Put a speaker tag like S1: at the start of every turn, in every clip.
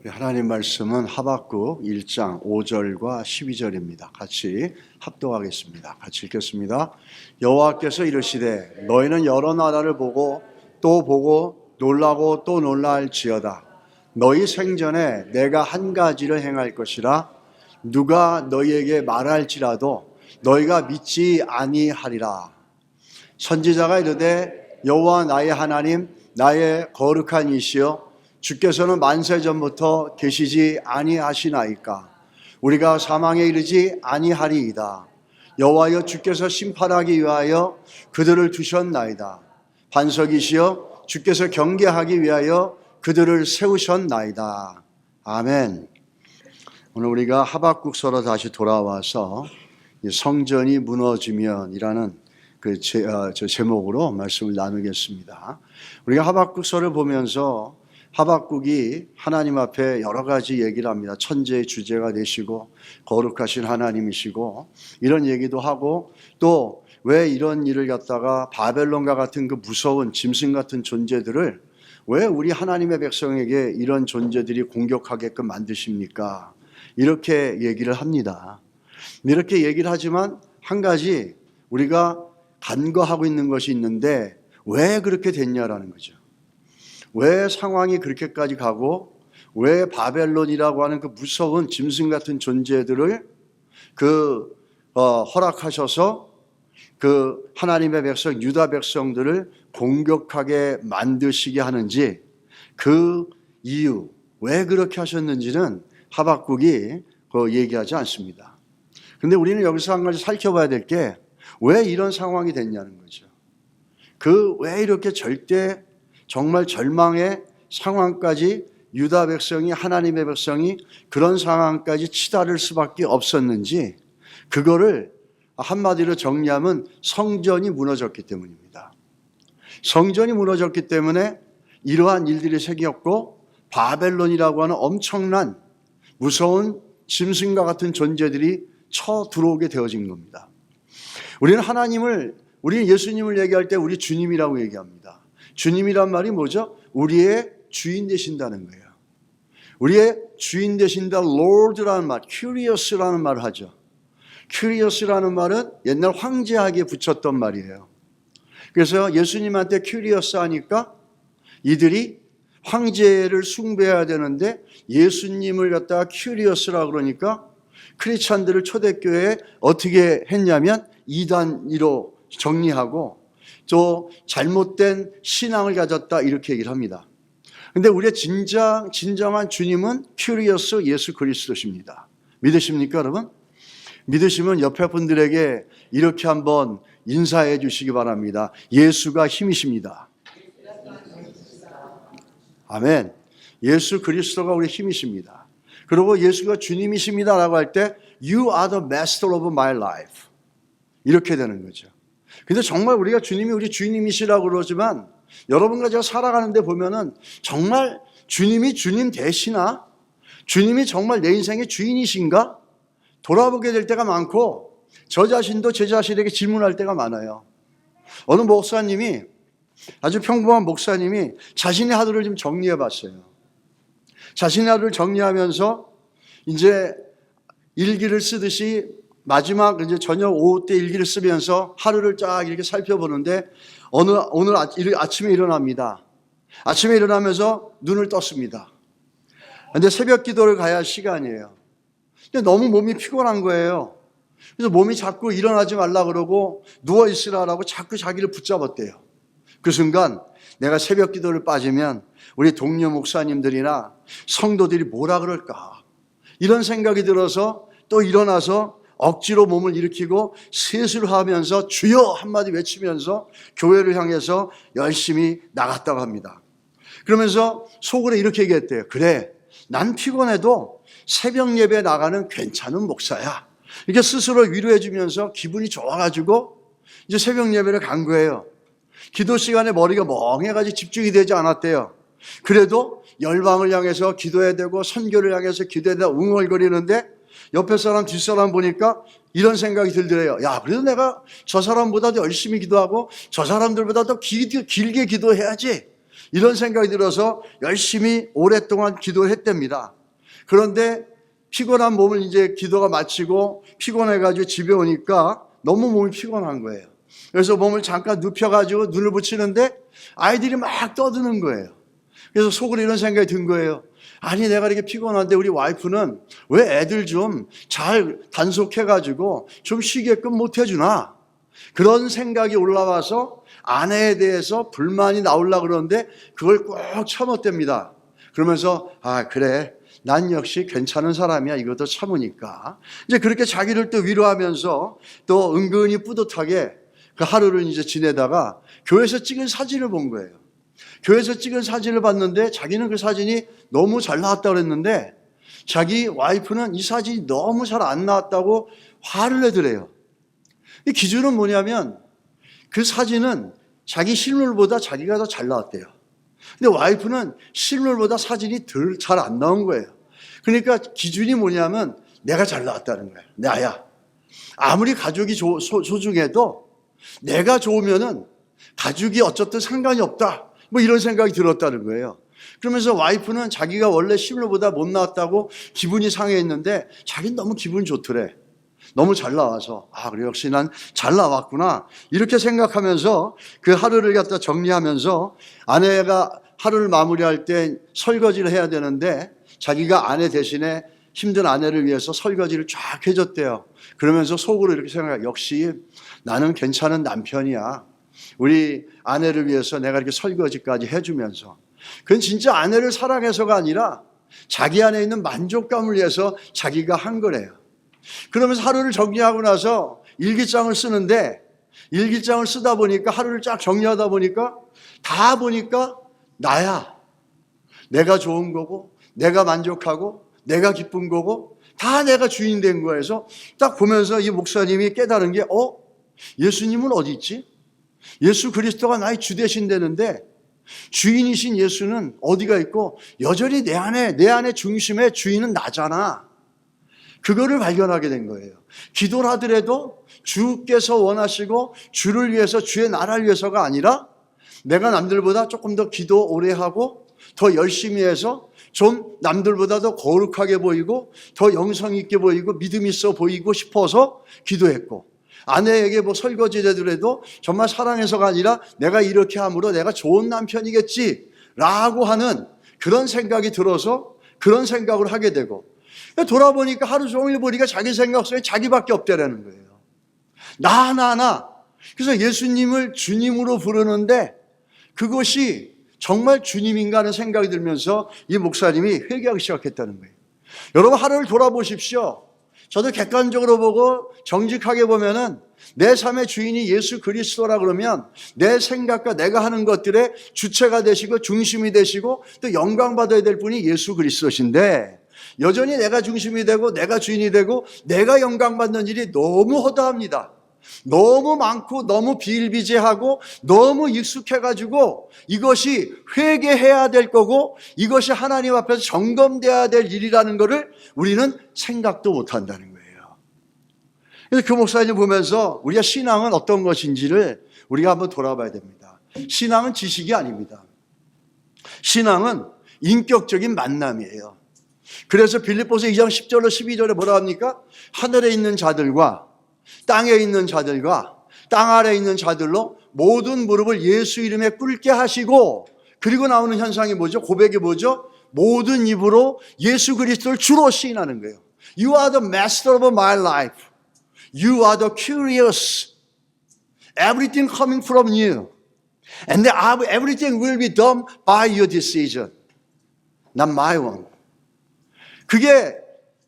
S1: 하나님 말씀은 하박국 1장 5절과 12절입니다. 같이 합독하겠습니다. 같이 읽겠습니다. 여호와께서 이르시되 너희는 여러 나라를 보고 또 보고 놀라고 또 놀랄지어다. 너희 생전에 내가 한 가지를 행할 것이라. 누가 너희에게 말할지라도 너희가 믿지 아니하리라. 선지자가 이르되 여호와 나의 하나님 나의 거룩한 이시여 주께서는 만세전부터 계시지 아니하시나이까. 우리가 사망에 이르지 아니하리이다. 여호와여 주께서 심판하기 위하여 그들을 두셨나이다. 반석이시여 주께서 경계하기 위하여 그들을 세우셨나이다. 아멘. 오늘 우리가 하박국서로 다시 돌아와서 성전이 무너지면이라는 제목으로 말씀을 나누겠습니다. 우리가 하박국서를 보면서 하박국이 하나님 앞에 여러 가지 얘기를 합니다. 천재의 주제가 되시고 거룩하신 하나님이시고 이런 얘기도 하고, 또 왜 이런 일을 갖다가 바벨론과 같은 그 무서운 짐승 같은 존재들을 왜 우리 하나님의 백성에게 이런 존재들이 공격하게끔 만드십니까? 이렇게 얘기를 합니다. 이렇게 얘기를 하지만 한 가지 우리가 간과하고 있는 것이 있는데, 왜 그렇게 됐냐라는 거죠. 왜 상황이 그렇게까지 가고, 왜 바벨론이라고 하는 그 무서운 짐승 같은 존재들을 허락하셔서 그 하나님의 백성, 유다 백성들을 공격하게 만드시게 하는지, 그 이유, 왜 그렇게 하셨는지는 하박국이 얘기하지 않습니다. 그런데 우리는 여기서 한 가지 살펴봐야 될 게, 왜 이런 상황이 됐냐는 거죠. 왜 이렇게 정말 절망의 상황까지 유다 백성이, 하나님의 백성이 그런 상황까지 치달을 수밖에 없었는지, 그거를 한마디로 정리하면 성전이 무너졌기 때문입니다. 성전이 무너졌기 때문에 이러한 일들이 생겼고, 바벨론이라고 하는 엄청난 무서운 짐승과 같은 존재들이 쳐들어오게 되어진 겁니다. 우리는 예수님을 얘기할 때 우리 주님이라고 얘기합니다. 주님이란 말이 뭐죠? 우리의 주인 되신다는 거예요. 우리의 주인 되신다, Lord라는 말, Curious라는 말을 하죠. Curious라는 말은 옛날 황제에게 붙였던 말이에요. 그래서 예수님한테 Curious 하니까 이들이 황제를 숭배해야 되는데 예수님을 갖다가 Curious라고 그러니까 크리스찬들을 초대교회에 어떻게 했냐면 이단으로 정리하고 또 잘못된 신앙을 가졌다, 이렇게 얘기를 합니다. 그런데 우리의 진정한 주님은 Curious 예수 그리스도십니다. 믿으십니까, 여러분? 믿으시면 옆에 분들에게 이렇게 한번 인사해 주시기 바랍니다. 예수가 힘이십니다. 아멘. 예수 그리스도가 우리 힘이십니다. 그리고 예수가 주님이십니다 라고 할 때 You are the master of my life, 이렇게 되는 거죠. 근데 정말 우리가 주님이 우리 주님이시라고 그러지만, 여러분과 제가 살아가는데 보면은 정말 주님이 주님 되시나? 주님이 정말 내 인생의 주인이신가? 돌아보게 될 때가 많고, 저 자신도 제 자신에게 질문할 때가 많아요. 어느 목사님이, 아주 평범한 목사님이 자신의 하루를 좀 정리해 봤어요. 자신의 하루를 정리하면서 이제 일기를 쓰듯이 마지막 이제 저녁 오후 때 일기를 쓰면서 하루를 쫙 이렇게 살펴보는데, 오늘 아침에 일어납니다. 아침에 일어나면서 눈을 떴습니다. 근데 새벽 기도를 가야 할 시간이에요. 근데 너무 몸이 피곤한 거예요. 그래서 몸이 자꾸 일어나지 말라 그러고 누워 있으라고 자꾸 자기를 붙잡았대요. 그 순간 내가 새벽 기도를 빠지면 우리 동료 목사님들이나 성도들이 뭐라 그럴까, 이런 생각이 들어서 또 일어나서 억지로 몸을 일으키고 세수를 하면서 주여 한마디 외치면서 교회를 향해서 열심히 나갔다고 합니다. 그러면서 속으로 이렇게 얘기했대요. 그래, 난 피곤해도 새벽 예배 나가는 괜찮은 목사야. 이렇게 스스로 위로해 주면서 기분이 좋아가지고 이제 새벽 예배를 간 거예요. 기도 시간에 머리가 멍해가지고 집중이 되지 않았대요. 그래도 열방을 향해서 기도해야 되고 선교를 향해서 기도해야 되고 웅얼거리는데, 옆에 사람 뒷사람 보니까 이런 생각이 들더래요. 야, 그래도 내가 저 사람보다 더 열심히 기도하고 저 사람들보다 더 길게 기도해야지. 이런 생각이 들어서 열심히 오랫동안 기도를 했답니다. 그런데 피곤한 몸을 이제 기도가 마치고 피곤해가지고 집에 오니까 너무 몸이 피곤한 거예요. 그래서 몸을 잠깐 눕혀가지고 눈을 붙이는데 아이들이 막 떠드는 거예요. 그래서 속으로 이런 생각이 든 거예요. 아니, 내가 이렇게 피곤한데 우리 와이프는 왜 애들 좀 잘 단속해가지고 좀 쉬게끔 못 해주나? 그런 생각이 올라와서 아내에 대해서 불만이 나오려고 그러는데 그걸 꼭 참았답니다. 그러면서 그래, 난 역시 괜찮은 사람이야. 이것도 참으니까. 이제 그렇게 자기를 또 위로하면서 또 은근히 뿌듯하게 그 하루를 이제 지내다가 교회에서 찍은 사진을 본 거예요. 교회에서 찍은 사진을 봤는데 자기는 그 사진이 너무 잘 나왔다고 그랬는데 자기 와이프는 이 사진이 너무 잘 안 나왔다고 화를 내더래요. 이 기준은 뭐냐면 그 사진은 자기 실물보다 자기가 더 잘 나왔대요. 근데 와이프는 실물보다 사진이 덜 잘 안 나온 거예요. 그러니까 기준이 뭐냐면 내가 잘 나왔다는 거예요. 나야. 아무리 가족이 소중해도 내가 좋으면은 가족이 어쨌든 상관이 없다. 뭐 이런 생각이 들었다는 거예요. 그러면서 와이프는 자기가 원래 실물보다 못 나왔다고 기분이 상해했는데 자기는 너무 기분 좋더래. 너무 잘 나와서 그래, 역시 난 잘 나왔구나 이렇게 생각하면서 그 하루를 갖다 정리하면서 아내가 하루를 마무리할 때 설거지를 해야 되는데 자기가 아내 대신에 힘든 아내를 위해서 설거지를 쫙 해줬대요. 그러면서 속으로 이렇게 생각해요. 역시 나는 괜찮은 남편이야. 우리 아내를 위해서 내가 이렇게 설거지까지 해주면서. 그건 진짜 아내를 사랑해서가 아니라 자기 안에 있는 만족감을 위해서 자기가 한 거래요. 그러면서 하루를 정리하고 나서 일기장을 쓰는데 일기장을 쓰다 보니까 하루를 쫙 정리하다 보니까 다 보니까 나야. 내가 좋은 거고 내가 만족하고 내가 기쁜 거고 다 내가 주인 된 거에서 딱 보면서 이 목사님이 깨달은 게 예수님은 어디 있지? 예수 그리스도가 나의 주 되신다는데 주인이신 예수는 어디가 있고 여전히 내 안에 중심의 주인은 나잖아. 그거를 발견하게 된 거예요. 기도를 하더라도 주께서 원하시고 주를 위해서 주의 나라를 위해서가 아니라 내가 남들보다 조금 더 기도 오래 하고 더 열심히 해서 좀 남들보다 더 거룩하게 보이고 더 영성 있게 보이고 믿음 있어 보이고 싶어서 기도했고 아내에게 뭐 설거지 되더라도 정말 사랑해서가 아니라 내가 이렇게 함으로 내가 좋은 남편이겠지라고 하는 그런 생각이 들어서 그런 생각을 하게 되고 돌아보니까 하루 종일 보니까 자기 생각 속에 자기밖에 없다라는 거예요. 나. 그래서 예수님을 주님으로 부르는데 그것이 정말 주님인가 하는 생각이 들면서 이 목사님이 회개하기 시작했다는 거예요. 여러분 하루를 돌아보십시오. 저도 객관적으로 보고 정직하게 보면은 내 삶의 주인이 예수 그리스도라 그러면 내 생각과 내가 하는 것들의 주체가 되시고 중심이 되시고 또 영광받아야 될 분이 예수 그리스도신데 여전히 내가 중심이 되고 내가 주인이 되고 내가 영광받는 일이 너무 허다합니다. 너무 많고 너무 비일비재하고 너무 익숙해가지고 이것이 회개해야 될 거고 이것이 하나님 앞에서 점검돼야 될 일이라는 것을 우리는 생각도 못한다는 거예요. 그래서 그 목사님 보면서 우리가 신앙은 어떤 것인지를 우리가 한번 돌아봐야 됩니다. 신앙은 지식이 아닙니다. 신앙은 인격적인 만남이에요. 그래서 빌립보서 2장 10절로 12절에 뭐라 합니까? 하늘에 있는 자들과 땅에 있는 자들과 땅 아래에 있는 자들로 모든 무릎을 예수 이름에 꿇게 하시고 그리고 나오는 현상이 뭐죠? 고백이 뭐죠? 모든 입으로 예수 그리스도를 주로 시인하는 거예요. You are the master of my life. You are the curious. Everything coming from you. And everything will be done by your decision. Not my one. 그게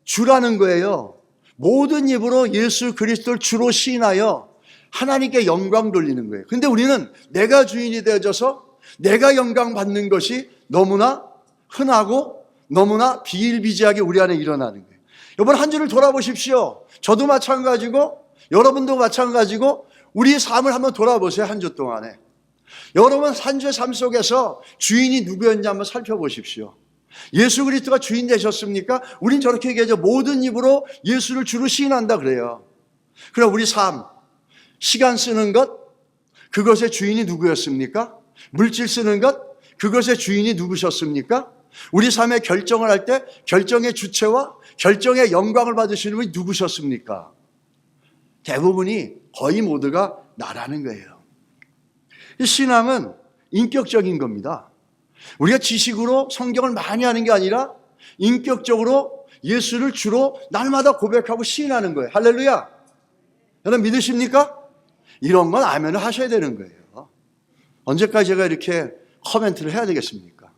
S1: 주라는 거예요. 모든 입으로 예수 그리스도를 주로 시인하여 하나님께 영광 돌리는 거예요. 근데 우리는 내가 주인이 되어져서 내가 영광 받는 것이 너무나 흔하고 너무나 비일비재하게 우리 안에 일어나는 거예요. 이번 한 주를 돌아보십시오. 저도 마찬가지고 여러분도 마찬가지고 우리의 삶을 한번 돌아보세요. 한 주 동안에. 여러분 한 주의 삶 속에서 주인이 누구였는지 한번 살펴보십시오. 예수 그리스도가 주인 되셨습니까? 우린 저렇게 얘기하죠. 모든 입으로 예수를 주로 시인한다 그래요. 그럼 우리 삶, 시간 쓰는 것, 그것의 주인이 누구였습니까? 물질 쓰는 것, 그것의 주인이 누구셨습니까? 우리 삶의 결정을 할 때 결정의 주체와 결정의 영광을 받으시는 분이 누구셨습니까? 대부분이 거의 모두가 나라는 거예요. 이 신앙은 인격적인 겁니다. 우리가 지식으로 성경을 많이 하는 게 아니라 인격적으로 예수를 주로 날마다 고백하고 시인하는 거예요. 할렐루야. 여러분 믿으십니까? 이런 건 아멘을 하셔야 되는 거예요. 언제까지 제가 이렇게 코멘트를 해야 되겠습니까?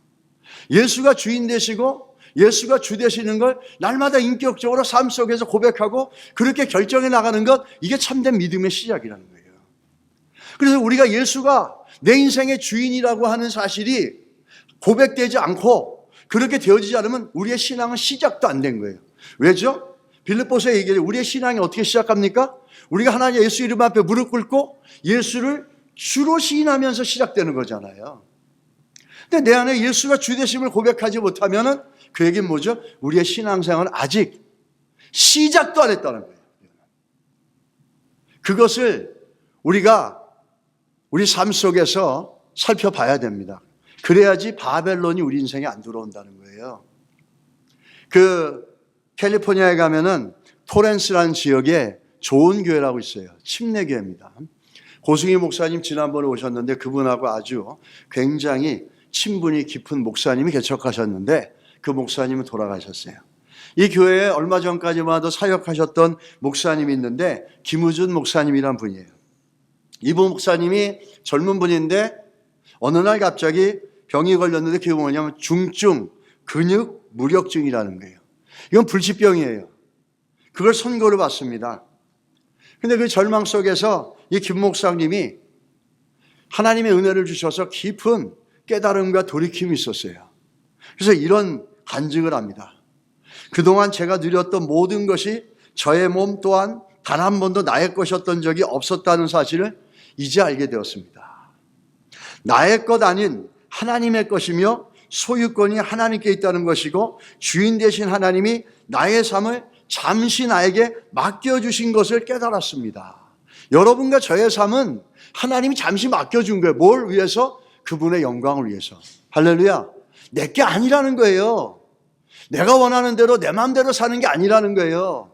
S1: 예수가 주인 되시고 예수가 주 되시는 걸 날마다 인격적으로 삶 속에서 고백하고 그렇게 결정해 나가는 것, 이게 참된 믿음의 시작이라는 거예요. 그래서 우리가 예수가 내 인생의 주인이라고 하는 사실이 고백되지 않고 그렇게 되어지지 않으면 우리의 신앙은 시작도 안 된 거예요. 왜죠? 빌립보서 얘기해요. 우리의 신앙이 어떻게 시작합니까? 우리가 하나님 예수 이름 앞에 무릎 꿇고 예수를 주로 시인하면서 시작되는 거잖아요. 근데 내 안에 예수가 주 되심을 고백하지 못하면은 그 얘기는 뭐죠? 우리의 신앙생활은 아직 시작도 안 했다는 거예요. 그것을 우리가 우리 삶 속에서 살펴봐야 됩니다. 그래야지 바벨론이 우리 인생에 안 들어온다는 거예요. 캘리포니아에 가면은 토렌스라는 지역에 좋은 교회라고 있어요. 침례교회입니다. 고승희 목사님 지난번에 오셨는데 그분하고 아주 굉장히 친분이 깊은 목사님이 개척하셨는데 그 목사님은 돌아가셨어요. 이 교회에 얼마 전까지만 해도 사역하셨던 목사님이 있는데 김우준 목사님이란 분이에요. 이분 목사님이 젊은 분인데 어느 날 갑자기 병이 걸렸는데 그게 뭐냐면 중증 근육 무력증이라는 거예요. 이건 불치병이에요. 그걸 선고를 받습니다. 근데 그 절망 속에서 이 김 목사님이 하나님의 은혜를 주셔서 깊은 깨달음과 돌이킴이 있었어요. 그래서 이런 간증을 합니다. 그동안 제가 누렸던 모든 것이 저의 몸 또한 단 한 번도 나의 것이었던 적이 없었다는 사실을 이제 알게 되었습니다. 나의 것 아닌 하나님의 것이며 소유권이 하나님께 있다는 것이고 주인 되신 하나님이 나의 삶을 잠시 나에게 맡겨주신 것을 깨달았습니다. 여러분과 저의 삶은 하나님이 잠시 맡겨준 거예요. 뭘 위해서? 그분의 영광을 위해서. 할렐루야. 내게 아니라는 거예요. 내가 원하는 대로 내 마음대로 사는 게 아니라는 거예요.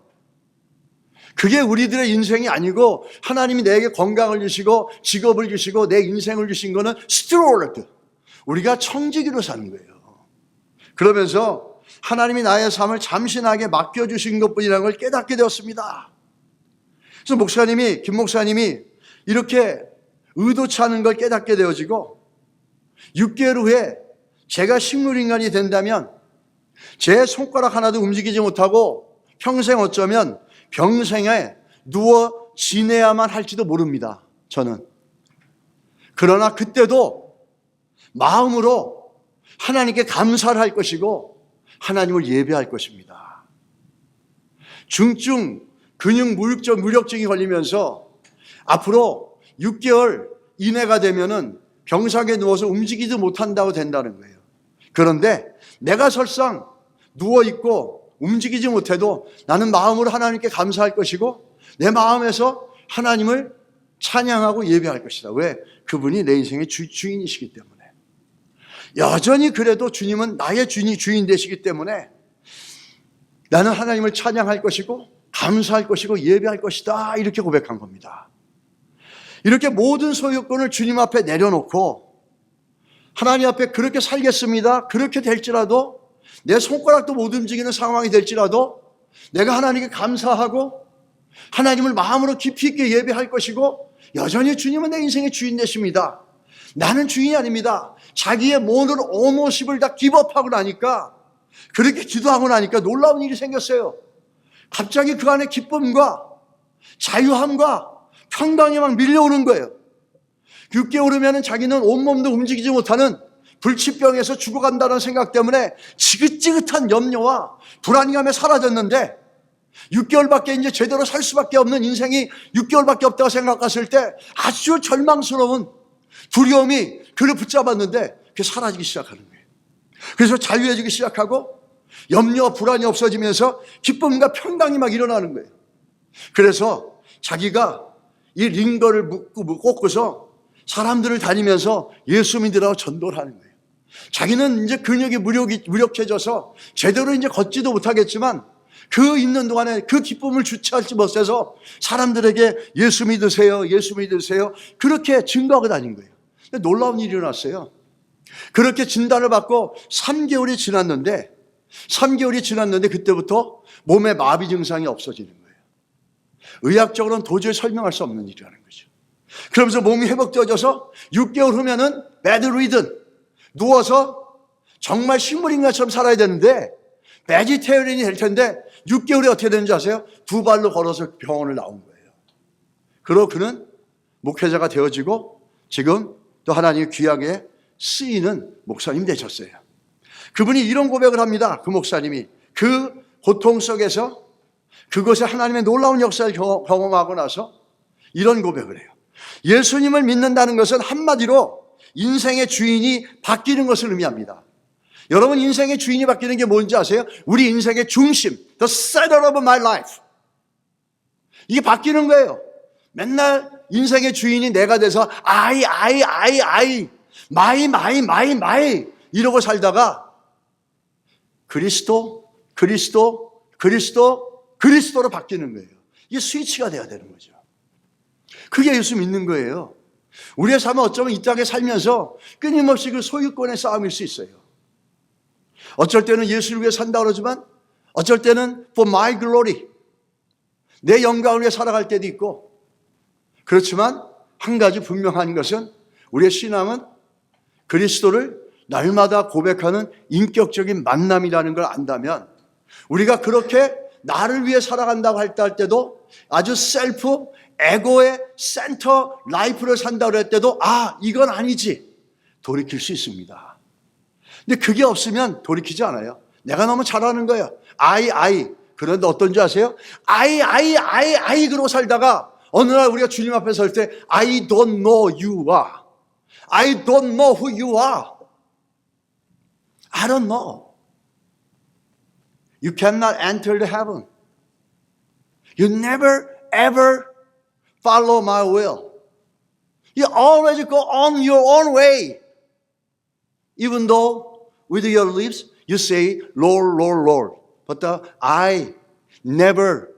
S1: 그게 우리들의 인생이 아니고 하나님이 내게 건강을 주시고 직업을 주시고 내 인생을 주신 거는 스트로르드, 우리가 청지기로 사는 거예요. 그러면서 하나님이 나의 삶을 잠시 나에게 맡겨주신 것뿐이라는 걸 깨닫게 되었습니다. 그래서 김 목사님이 이렇게 의도치 않은 걸 깨닫게 되어지고 6개월 후에 제가 식물인간이 된다면 제 손가락 하나도 움직이지 못하고 평생 어쩌면 병생에 누워 지내야만 할지도 모릅니다. 저는. 그러나 그때도 마음으로 하나님께 감사를 할 것이고 하나님을 예배할 것입니다. 중증 근육 무력증이 걸리면서 앞으로 6개월 이내가 되면은 병상에 누워서 움직이지 못한다고 된다는 거예요. 그런데 내가 설상 누워있고 움직이지 못해도 나는 마음으로 하나님께 감사할 것이고 내 마음에서 하나님을 찬양하고 예배할 것이다. 왜? 그분이 내 인생의 주인이시기 때문에. 여전히 그래도 주님은 나의 주인 되시기 때문에 나는 하나님을 찬양할 것이고 감사할 것이고 예배할 것이다. 이렇게 고백한 겁니다. 이렇게 모든 소유권을 주님 앞에 내려놓고 하나님 앞에 그렇게 살겠습니다. 그렇게 될지라도 내 손가락도 못 움직이는 상황이 될지라도 내가 하나님께 감사하고 하나님을 마음으로 깊이 있게 예배할 것이고 여전히 주님은 내 인생의 주인 되십니다. 나는 주인이 아닙니다. 자기의 모든 오너십을 다 기법하고 나니까 그렇게 기도하고 나니까 놀라운 일이 생겼어요. 갑자기 그 안에 기쁨과 자유함과 평강이 막 밀려오는 거예요. 6개월 후면 자기는 온몸도 움직이지 못하는 불치병에서 죽어간다는 생각 때문에 지긋지긋한 염려와 불안감에 사라졌는데 6개월밖에 이제 제대로 살 수밖에 없는 인생이 6개월밖에 없다고 생각했을 때 아주 절망스러운 두려움이 그를 붙잡았는데 그게 사라지기 시작하는 거예요. 그래서 자유해지기 시작하고 염려와 불안이 없어지면서 기쁨과 평강이 막 일어나는 거예요. 그래서 자기가 이 링거를 꽂고서 사람들을 다니면서 예수 믿으라고 전도를 하는 거예요. 자기는 이제 근육이 무력해져서 제대로 이제 걷지도 못하겠지만 그 있는 동안에 그 기쁨을 주체하지 못해서 사람들에게 예수 믿으세요, 예수 믿으세요 그렇게 증거하고 다닌 거예요. 근데 놀라운 일이 일어났어요. 그렇게 진단을 받고 3개월이 지났는데 그때부터 몸에 마비 증상이 없어지는 거예요. 의학적으로는 도저히 설명할 수 없는 일이라는 거죠. 그러면서 몸이 회복되어져서 6개월 후면은 베드리든, 누워서 정말 식물인간처럼 살아야 되는데 베지테리언이 될 텐데 6개월에 어떻게 되는지 아세요? 2발로 걸어서 병원을 나온 거예요. 그리고 그는 목회자가 되어지고 지금 또 하나님의 귀하게 쓰이는 목사님 되셨어요. 그분이 이런 고백을 합니다. 그 목사님이 그 고통 속에서 그것에 하나님의 놀라운 역사를 경험하고 나서 이런 고백을 해요. 예수님을 믿는다는 것은 한마디로 인생의 주인이 바뀌는 것을 의미합니다. 여러분, 인생의 주인이 바뀌는 게 뭔지 아세요? 우리 인생의 중심, the center of my life. 이게 바뀌는 거예요. 맨날 인생의 주인이 내가 돼서 I, my 이러고 살다가 그리스도로 바뀌는 거예요. 이게 스위치가 돼야 되는 거죠. 그게 예수 믿는 거예요. 우리의 삶은 어쩌면 이 땅에 살면서 끊임없이 그 소유권의 싸움일 수 있어요. 어쩔 때는 예수를 위해 산다 그러지만 어쩔 때는 for my glory, 내 영광을 위해 살아갈 때도 있고, 그렇지만 한 가지 분명한 것은 우리의 신앙은 그리스도를 날마다 고백하는 인격적인 만남이라는 걸 안다면, 우리가 그렇게 나를 위해 살아간다고 할 때도 아주 셀프, 에고의 센터 라이프를 산다고 할 때도 이건 아니지 돌이킬 수 있습니다. 근데 그게 없으면 돌이키지 않아요. 내가 너무 잘하는 거예요. 그런데 어떤지 아세요? 그러고 살다가 어느 날 우리가 주님 앞에 설 때 I don't know you are. I don't know who you are. I don't know. You cannot enter the heaven. You never ever follow my will. You always go on your own way. Even though with your lips you say, Lord, Lord, Lord. But I never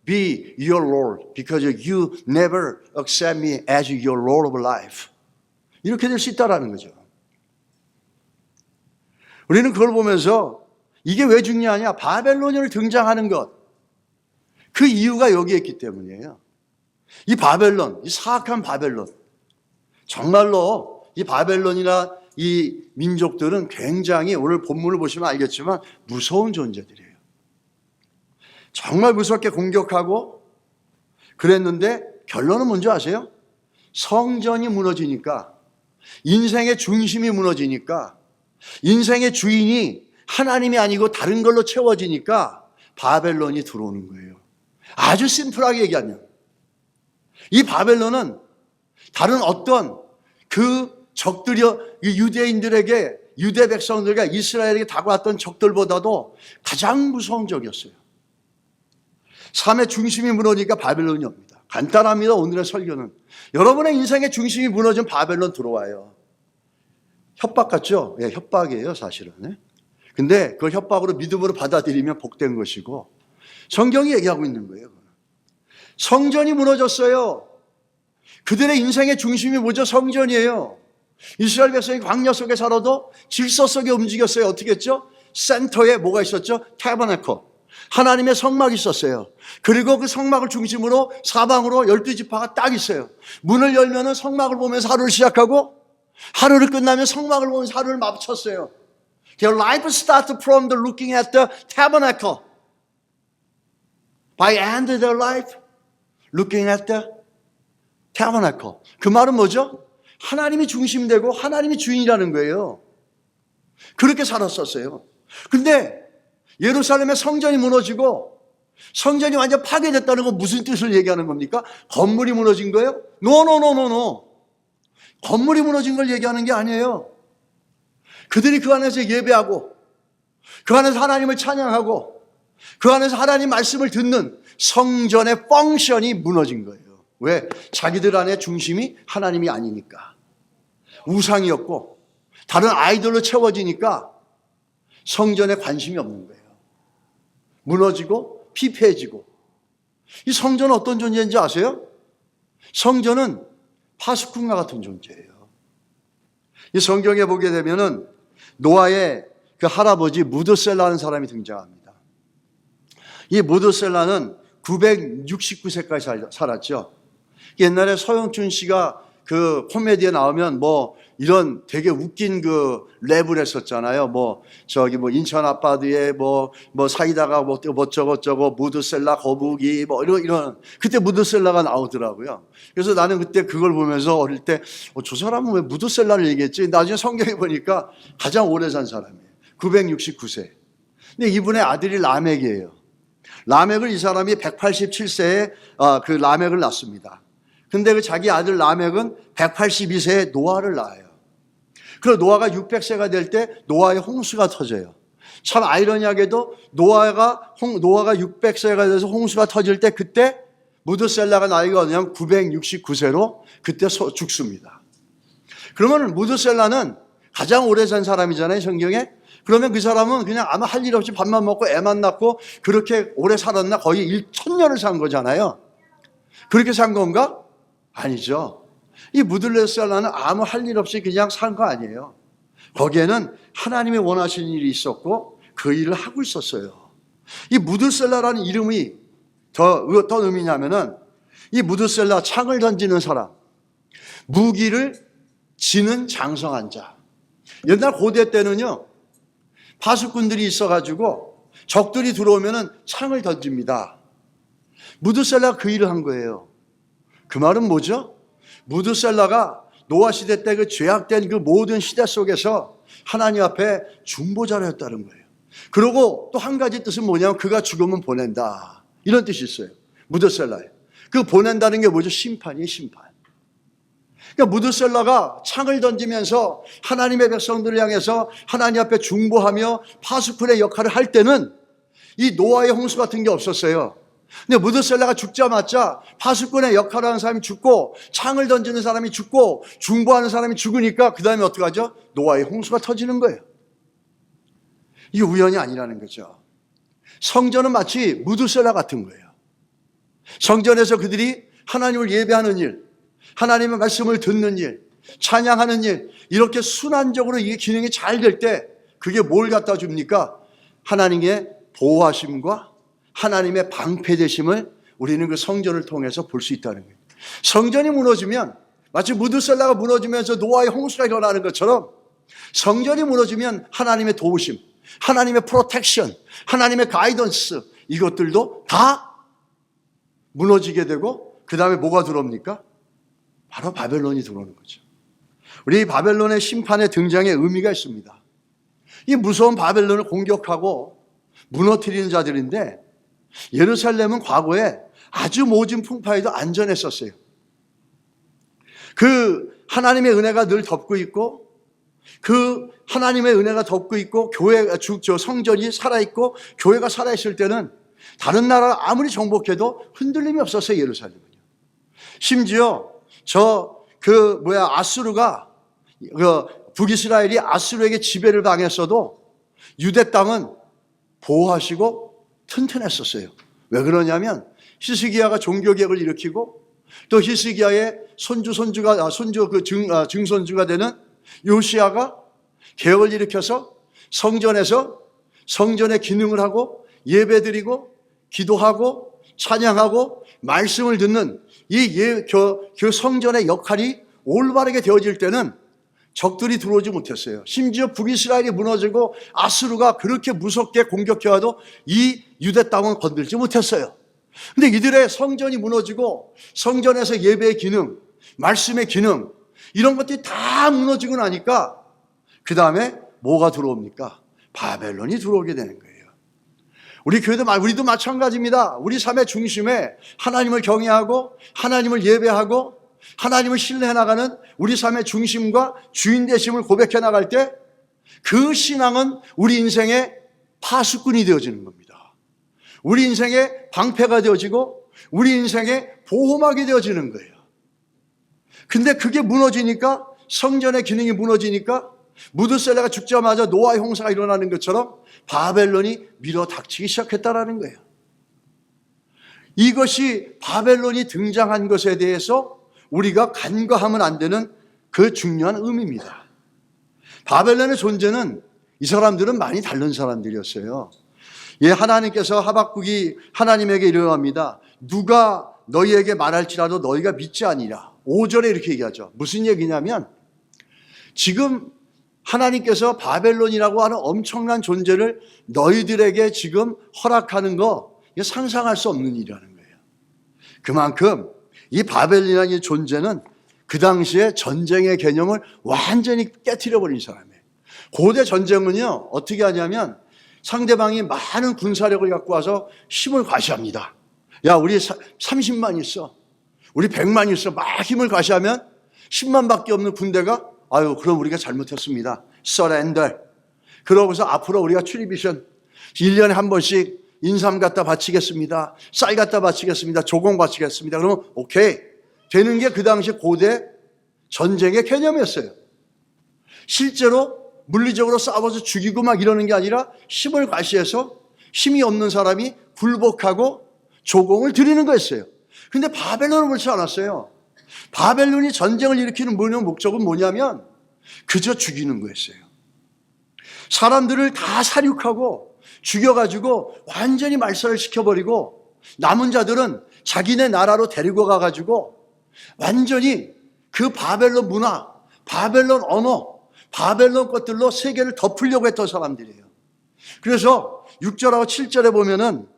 S1: be your Lord because you never accept me as your Lord of life. 이렇게 될 수 있다라는 거죠. 우리는 그걸 보면서 이게 왜 중요하냐? 바벨론이 등장하는 것. 그 이유가 여기에 있기 때문이에요. 이 바벨론, 이 사악한 바벨론. 정말로 이 바벨론이나 이 민족들은 굉장히 오늘 본문을 보시면 알겠지만 무서운 존재들이에요. 정말 무섭게 공격하고 그랬는데 결론은 뭔지 아세요? 성전이 무너지니까, 인생의 중심이 무너지니까, 인생의 주인이 하나님이 아니고 다른 걸로 채워지니까 바벨론이 들어오는 거예요. 아주 심플하게 얘기하면 이 바벨론은 다른 어떤 그 적들이여 유대인들에게, 유대 백성들과 이스라엘에게 다가왔던 적들보다도 가장 무서운 적이었어요. 삶의 중심이 무너지니까 바벨론이 옵니다. 간단합니다. 오늘의 설교는 여러분의 인생의 중심이 무너진 바벨론 들어와요. 협박 같죠? 예, 협박이에요 사실은. 근데 그걸 협박으로 믿음으로 받아들이면 복된 것이고, 성경이 얘기하고 있는 거예요. 성전이 무너졌어요. 그들의 인생의 중심이 뭐죠? 성전이에요. 이스라엘 백성이 광야 속에 살아도 질서 속에 움직였어요. 어떻게 했죠? 센터에 뭐가 있었죠? 타버나클, 하나님의 성막이 있었어요. 그리고 그 성막을 중심으로 사방으로 12지파가 딱 있어요. 문을 열면은 성막을 보면서 하루를 시작하고, 하루를 끝나면 성막을 보면서 하루를 마쳤어요. Their life starts from the looking at the tabernacle. By end of their life, looking at the tabernacle. 그 말은 뭐죠? 하나님이 중심되고 하나님이 주인이라는 거예요. 그렇게 살았었어요. 근데 예루살렘의 성전이 무너지고 성전이 완전 파괴됐다는 건 무슨 뜻을 얘기하는 겁니까? 건물이 무너진 거예요? No. 건물이 무너진 걸 얘기하는 게 아니에요. 그들이 그 안에서 예배하고 그 안에서 하나님을 찬양하고 그 안에서 하나님 말씀을 듣는 성전의 펑션이 무너진 거예요. 왜? 자기들 안에 중심이 하나님이 아니니까. 우상이었고 다른 아이돌로 채워지니까 성전에 관심이 없는 거예요. 무너지고 피폐해지고. 이 성전은 어떤 존재인지 아세요? 성전은 파수꾼과 같은 존재예요. 이 성경에 보게 되면은 노아의 그 할아버지 무드셀라는 사람이 등장합니다. 이 무드셀라는 969세까지 살았죠. 옛날에 서영춘 씨가 그 코미디에 나오면 뭐 이런 되게 웃긴 그 랩을 했었잖아요. 인천 아파트에 사이다가 저거 무드셀라 거북이 이런 그때 무드셀라가 나오더라고요. 그래서 나는 그때 그걸 보면서 어릴 때 저 사람은 왜 무드셀라를 얘기했지? 나중에 성경에 보니까 가장 오래 산 사람이에요. 969세. 근데 이분의 아들이 라멕이에요. 라멕을 이 사람이 187세에 그 라멕을 낳습니다. 근데 그 자기 아들 라멕은 182세에 노아를 낳아요. 그리고 노아가 600세가 될 때 노아의 홍수가 터져요. 참 아이러니하게도 노아가 600세가 돼서 홍수가 터질 때 그때 무드셀라가 나이가 그냥 969세로 그때 죽습니다. 그러면 무드셀라는 가장 오래 산 사람이잖아요, 성경에. 그러면 그 사람은 그냥 아무 할 일 없이 밥만 먹고 애만 낳고 그렇게 오래 살았나? 거의 1000년을 산 거잖아요. 그렇게 산 건가? 아니죠. 이 무드셀라는 아무 할 일 없이 그냥 산 거 아니에요. 거기에는 하나님이 원하시는 일이 있었고 그 일을 하고 있었어요. 이 무드셀라라는 이름이 어떤 의미냐면은 이 무드셀라, 창을 던지는 사람, 무기를 지는 장성한 자. 옛날 고대 때는요, 파수꾼들이 있어가지고 적들이 들어오면은 창을 던집니다. 무드셀라가 그 일을 한 거예요. 그 말은 뭐죠? 무드셀라가 노아 시대 때 그 죄악된 그 모든 시대 속에서 하나님 앞에 중보자였다는 거예요. 그리고 또 한 가지 뜻은 뭐냐면 그가 죽으면 보낸다. 이런 뜻이 있어요. 무드셀라에. 그 보낸다는 게 뭐죠? 심판이에요, 심판. 그러니까 무드셀라가 창을 던지면서 하나님의 백성들을 향해서 하나님 앞에 중보하며 파수꾼의 역할을 할 때는 이 노아의 홍수 같은 게 없었어요. 근데 무드셀라가 죽자마자 파수꾼의 역할을 하는 사람이 죽고 창을 던지는 사람이 죽고 중보하는 사람이 죽으니까 그 다음에 어떡하죠? 노아의 홍수가 터지는 거예요. 이게 우연이 아니라는 거죠. 성전은 마치 무드셀라 같은 거예요. 성전에서 그들이 하나님을 예배하는 일, 하나님의 말씀을 듣는 일, 찬양하는 일, 이렇게 순환적으로 이게 기능이 잘 될 때 그게 뭘 갖다 줍니까? 하나님의 보호하심과 하나님의 방패되심을 우리는 그 성전을 통해서 볼 수 있다는 거예요. 성전이 무너지면 마치 무드셀라가 무너지면서 노아의 홍수가 일어나는 것처럼 성전이 무너지면 하나님의 도우심, 하나님의 프로텍션, 하나님의 가이던스, 이것들도 다 무너지게 되고 그 다음에 뭐가 들어옵니까? 바로 바벨론이 들어오는 거죠. 우리 바벨론의 심판의 등장에 의미가 있습니다. 이 무서운 바벨론을 공격하고 무너뜨리는 자들인데 예루살렘은 과거에 아주 모진 풍파에도 안전했었어요. 그 하나님의 은혜가 늘 덮고 있고 그 하나님의 은혜가 덮고 있고 성전이 살아있고 교회가 살아있을 때는 다른 나라 아무리 정복해도 흔들림이 없었어요, 예루살렘은요. 심지어 아수르가 북이스라엘이 아수르에게 지배를 당했어도 유대 땅은 보호하시고 튼튼했었어요. 왜 그러냐면 히스기야가 종교개혁을 일으키고 또 히스기야의 증손주가 되는 요시야가 개혁을 일으켜서 성전의 기능을 하고 예배드리고 기도하고 찬양하고 말씀을 듣는 그 성전의 역할이 올바르게 되어질 때는 적들이 들어오지 못했어요. 심지어 북이스라엘이 무너지고 아수르가 그렇게 무섭게 공격해와도 이 유대 땅은 건들지 못했어요. 근데 이들의 성전이 무너지고 성전에서 예배의 기능, 말씀의 기능, 이런 것들이 다 무너지고 나니까 그 다음에 뭐가 들어옵니까? 바벨론이 들어오게 되는 거예요. 우리도 마찬가지입니다. 우리 삶의 중심에 하나님을 경외하고 하나님을 예배하고 하나님을 신뢰해 나가는 우리 삶의 중심과 주인 되심을 고백해 나갈 때 그 신앙은 우리 인생의 파수꾼이 되어지는 겁니다. 우리 인생의 방패가 되어지고 우리 인생의 보호막이 되어지는 거예요. 근데 그게 무너지니까, 성전의 기능이 무너지니까 무드셀라가 죽자마자 노아 형사가 일어나는 것처럼 바벨론이 밀어닥치기 시작했다라는 거예요. 이것이 바벨론이 등장한 것에 대해서 우리가 간과하면 안 되는 그 중요한 의미입니다. 바벨론의 존재는 이 사람들은 많이 다른 사람들이었어요. 예, 하나님께서 하박국이 하나님에게 이르노합니다. 누가 너희에게 말할지라도 너희가 믿지 아니라. 5절에 이렇게 얘기하죠. 무슨 얘기냐면 지금 하나님께서 바벨론이라고 하는 엄청난 존재를 너희들에게 지금 허락하는 거 이게 상상할 수 없는 일이라는 거예요. 그만큼 이 바벨론이라는 이 존재는 그 당시에 전쟁의 개념을 완전히 깨트려버린 사람이에요. 고대 전쟁은요 어떻게 하냐면 상대방이 많은 군사력을 갖고 와서 힘을 과시합니다. 야, 우리 30만 있어, 우리 100만 있어, 막 힘을 과시하면 10만밖에 없는 군대가 아유 그럼 우리가 잘못했습니다, surrender. 그러고서 앞으로 우리가 트리비션 1년에 한 번씩 인삼 갖다 바치겠습니다, 쌀 갖다 바치겠습니다, 조공 바치겠습니다. 그러면 오케이 되는 게 그 당시 고대 전쟁의 개념이었어요. 실제로 물리적으로 싸워서 죽이고 막 이러는 게 아니라 힘을 과시해서 힘이 없는 사람이 굴복하고 조공을 드리는 거였어요. 근데 바벨론은 그렇지 않았어요. 바벨론이 전쟁을 일으키는 목적은 뭐냐면 그저 죽이는 거였어요. 사람들을 다 살육하고 죽여가지고 완전히 말살을 시켜버리고 남은 자들은 자기네 나라로 데리고 가가지고 완전히 그 바벨론 문화, 바벨론 언어, 바벨론 것들로 세계를 덮으려고 했던 사람들이에요. 그래서 6절하고 7절에 보면은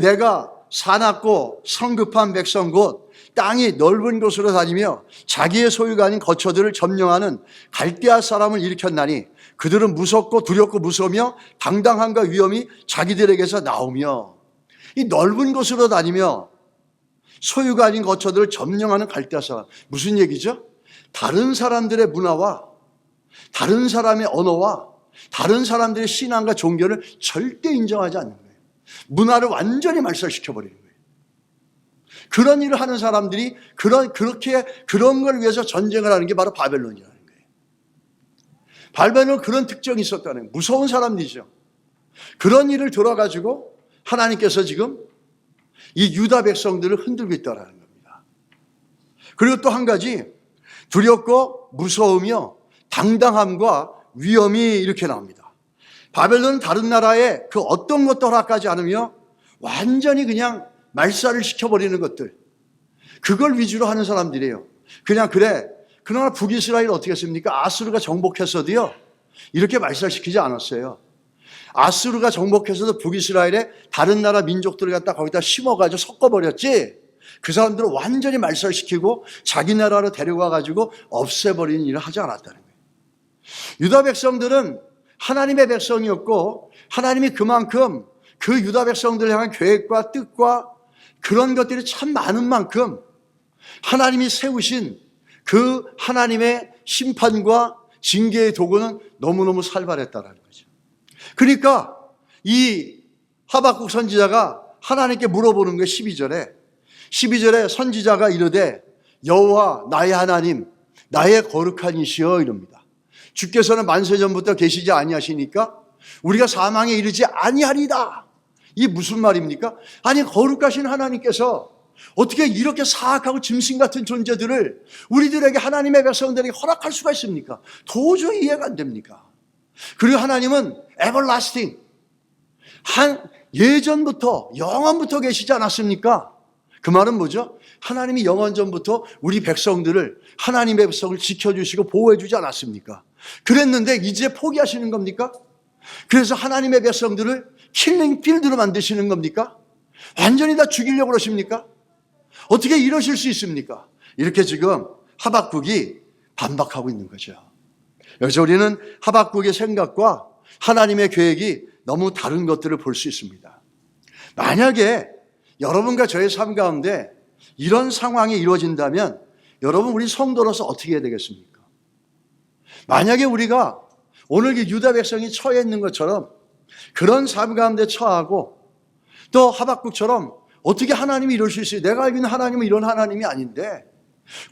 S1: 내가 사납고 성급한 백성 곧 땅이 넓은 곳으로 다니며 자기의 소유가 아닌 거처들을 점령하는 갈대아 사람을 일으켰나니 그들은 무섭고 두렵고 무서우며 당당함과 위엄이 자기들에게서 나오며. 이 넓은 곳으로 다니며 소유가 아닌 거처들을 점령하는 갈대아 사람, 무슨 얘기죠? 다른 사람들의 문화와 다른 사람의 언어와 다른 사람들의 신앙과 종교를 절대 인정하지 않는 거예요. 문화를 완전히 말살시켜버리는 거예요. 그런 일을 하는 사람들이 그런 걸 위해서 전쟁을 하는 게 바로 바벨론이라는 거예요. 바벨론은 그런 특징이 있었다는 거예요. 무서운 사람들이죠. 그런 일을 들어가지고 하나님께서 지금 이 유다 백성들을 흔들고 있다는 겁니다. 그리고 또 한 가지, 두렵고 무서우며 당당함과 위엄이 이렇게 나옵니다. 바벨론은 다른 나라에 그 어떤 것도 허락하지 않으며 완전히 그냥 말살을 시켜버리는 것들, 그걸 위주로 하는 사람들이에요. 그냥 그래. 그러나 북이스라엘 어떻게 했습니까? 아수르가 정복했어도요 이렇게 말살시키지 않았어요. 아수르가 정복해서도 북이스라엘에 다른 나라 민족들을 갖다 거기다 심어가지고 섞어버렸지, 그 사람들을 완전히 말살시키고 자기 나라로 데려가가지고 없애버리는 일을 하지 않았다는 거예요. 유다 백성들은 하나님의 백성이었고 하나님이 그만큼 그 유다 백성들을 향한 계획과 뜻과 그런 것들이 참 많은 만큼 하나님이 세우신 그 하나님의 심판과 징계의 도구는 너무너무 살벌했다는 거죠. 그러니까 이 하박국 선지자가 하나님께 물어보는 거예요. 12절에 선지자가 이르되 여호와 나의 하나님 나의 거룩한 이시여 이럽니다. 주께서는 만세전부터 계시지 아니하시니까 우리가 사망에 이르지 아니하리다. 이게 무슨 말입니까? 아니 거룩하신 하나님께서 어떻게 이렇게 사악하고 짐승 같은 존재들을 우리들에게, 하나님의 백성들에게 허락할 수가 있습니까? 도저히 이해가 안 됩니까? 그리고 하나님은 everlasting, 예전부터 영원부터 계시지 않았습니까? 그 말은 뭐죠? 하나님이 영원전부터 우리 백성들을, 하나님의 백성을 지켜주시고 보호해주지 않았습니까? 그랬는데 이제 포기하시는 겁니까? 그래서 하나님의 백성들을 킬링 필드로 만드시는 겁니까? 완전히 다 죽이려고 그러십니까? 어떻게 이러실 수 있습니까? 이렇게 지금 하박국이 반박하고 있는 거죠. 여기서 우리는 하박국의 생각과 하나님의 계획이 너무 다른 것들을 볼 수 있습니다. 만약에 여러분과 저의 삶 가운데 이런 상황이 이루어진다면 여러분, 우리 성도로서 어떻게 해야 되겠습니까? 만약에 우리가 오늘 유다 백성이 처해 있는 것처럼 그런 삶 가운데 처하고 또 하박국처럼 어떻게 하나님이 이러실 수 있어요? 내가 알고 있는 하나님은 이런 하나님이 아닌데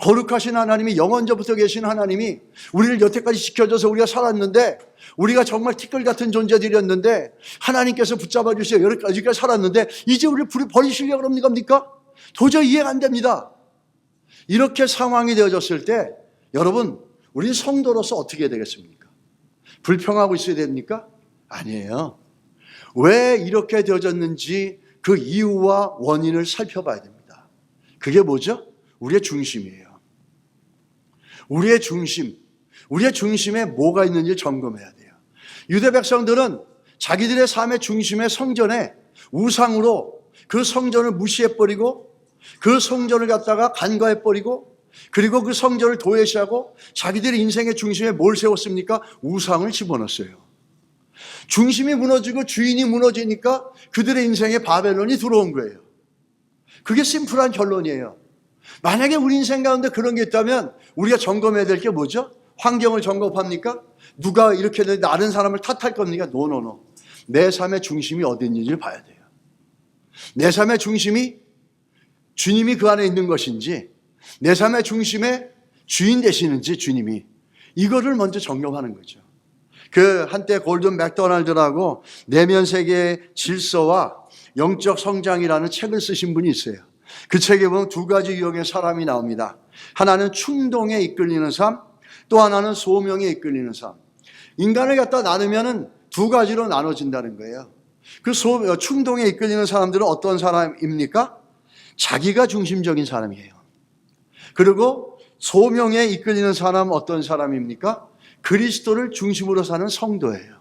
S1: 거룩하신 하나님이, 영원전부터 계신 하나님이 우리를 여태까지 지켜줘서 우리가 살았는데, 우리가 정말 티끌 같은 존재들이었는데 하나님께서 붙잡아 주시고 여기까지 살았는데 이제 우리를 버리시려고 합니까? 도저히 이해가 안 됩니다. 이렇게 상황이 되어졌을 때 여러분, 우리 성도로서 어떻게 해야 되겠습니까? 불평하고 있어야 됩니까? 아니에요. 왜 이렇게 되어졌는지 그 이유와 원인을 살펴봐야 됩니다. 그게 뭐죠? 우리의 중심이에요. 우리의 중심에 뭐가 있는지 점검해야 돼요. 유대 백성들은 자기들의 삶의 중심의 성전에 우상으로 그 성전을 무시해버리고 그 성전을 갖다가 간과해버리고 그리고 그 성전을 도외시하고 자기들의 인생의 중심에 뭘 세웠습니까? 우상을 집어넣었어요. 중심이 무너지고 주인이 무너지니까 그들의 인생에 바벨론이 들어온 거예요. 그게 심플한 결론이에요. 만약에 우리 인생 가운데 그런 게 있다면 우리가 점검해야 될 게 뭐죠? 환경을 점검합니까? 누가 이렇게 되는데 다른 사람을 탓할 겁니까? 노. 내 삶의 중심이 어디 있는지를 봐야 돼요. 내 삶의 중심이 주님이 그 안에 있는 것인지, 내 삶의 중심에 주인 되시는지 주님이, 이거를 먼저 점검하는 거죠. 그 한때 골든 맥도날드라고 내면 세계의 질서와 영적 성장이라는 책을 쓰신 분이 있어요. 그 책에 보면 두 가지 유형의 사람이 나옵니다. 하나는 충동에 이끌리는 삶, 또 하나는 소명에 이끌리는 삶. 인간을 갖다 나누면은 두 가지로 나눠진다는 거예요. 그 충동에 이끌리는 사람들은 어떤 사람입니까? 자기가 중심적인 사람이에요. 그리고 소명에 이끌리는 사람은 어떤 사람입니까? 그리스도를 중심으로 사는 성도예요.